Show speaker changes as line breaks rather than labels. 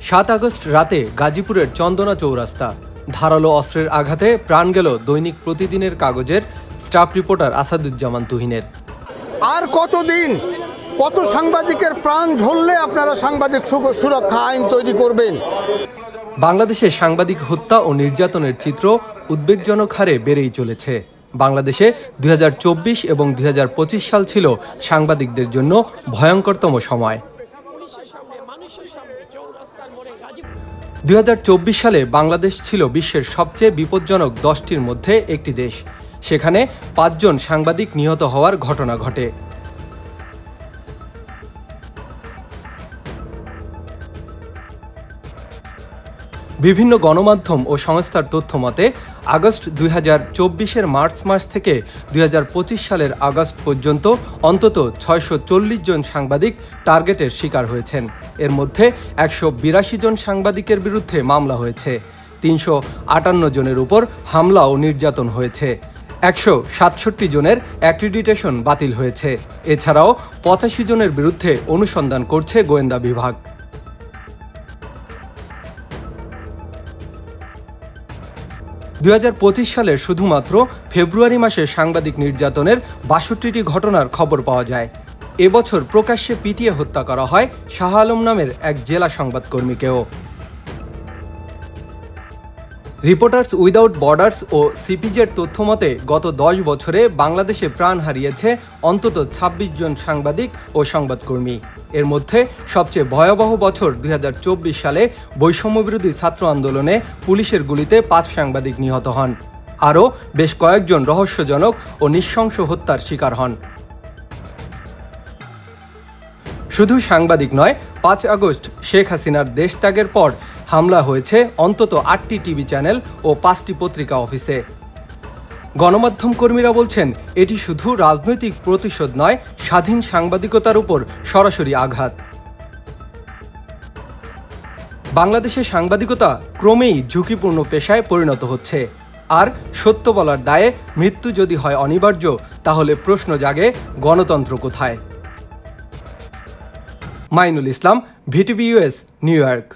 7 August রাতে গাজীপুরের চন্দনা চৌরাস্তা ধারালো অস্ত্রের আঘাতে প্রাণ গেল দৈনিক প্রতিদিনের কাগজের স্টাফ রিপোর্টার আসাদুজ্জামান তুহিনের।
আর কতদিন কত সাংবাদিকের প্রাণ ঝরলে আপনারা সাংবাদিক সুরক্ষা আইন তৈরি করবেন?
বাংলাদেশে সাংবাদিক হত্যা ও নির্যাতনের চিত্র উদ্বেগজনক হারে বেড়েই চলেছে। বাংলাদেশে 2024 এবং 2025 সাল ছিল সাংবাদিকদের জন্য ভয়ঙ্করতম সময়। 2024 সালে বাংলাদেশ ছিল বিশ্বের সবচেয়ে বিপজ্জনক 10টির মধ্যে একটি দেশ। সেখানে 5 জন সাংবাদিক নিহত হওয়ার ঘটনা ঘটে। বিভিন্ন গণমাধ্যম ও সংস্থার তথ্য মতে আগস্ট 2024-এর মার্চ মাস থেকে 2025 সালের আগস্ট পর্যন্ত অন্তত 640 জন সাংবাদিক টার্গেটের শিকার হয়েছেন। এর মধ্যে 182 জন সাংবাদিকের বিরুদ্ধে মামলা হয়েছে, 358 জনের উপর হামলা ও নির্যাতন হয়েছে, 167 জনের অ্যাক্রিডিটেশন বাতিল হয়েছে। এছাড়াও 85 জনের বিরুদ্ধে অনুসন্ধান করছে গোয়েন্দা বিভাগ। 2025 সালে শুধুমাত্র ফেব্রুয়ারি মাসে সাংবাদিক নির্যাতনের 62টি ঘটনার খবর পাওয়া যায়। এবছর প্রকাশ্যে পিটিয়ে হত্যা করা হয় শাহ আলম নামের এক জেলা সংবাদকর্মীকেও। রিপোর্টার্স উইদাউট বর্ডার্স ও সিপিজের তথ্য মতে গত 10 বছরে বাংলাদেশে প্রাণ হারিয়েছে অন্তত 26 জন সাংবাদিক ও সংবাদকর্মী। এর মধ্যে সবচেয়ে ভয়াবহ বছর 2024 সালে বৈষম্যবিরোধী ছাত্র আন্দোলনে পুলিশের গুলিতে 5 সাংবাদিক নিহত হন। আরও বেশ কয়েকজন রহস্যজনক ও নৃশংস হত্যার শিকার হন। শুধু সাংবাদিক নয়, 5 আগস্ট শেখ হাসিনার দেশত্যাগের পর হামলা হয়েছে অন্তত 8টি টিভি চ্যানেল ও 5টি পত্রিকা অফিসে। গণমাধ্যম কর্মীরা বলছেন, এটি শুধু রাজনৈতিক প্রতিশোধ নয়, স্বাধীন সাংবাদিকতার উপর সরাসরি আঘাত। বাংলাদেশে সাংবাদিকতা ক্রমেই ঝুঁকিপূর্ণ পেশায় পরিণত হচ্ছে। আর সত্য বলার দায়ে মৃত্যু যদি হয় অনিবার্য, তাহলে প্রশ্ন জাগে, গণতন্ত্র কোথায়? মাইনুল ইসলাম, ভিটিভি US, নিউ ইয়র্ক।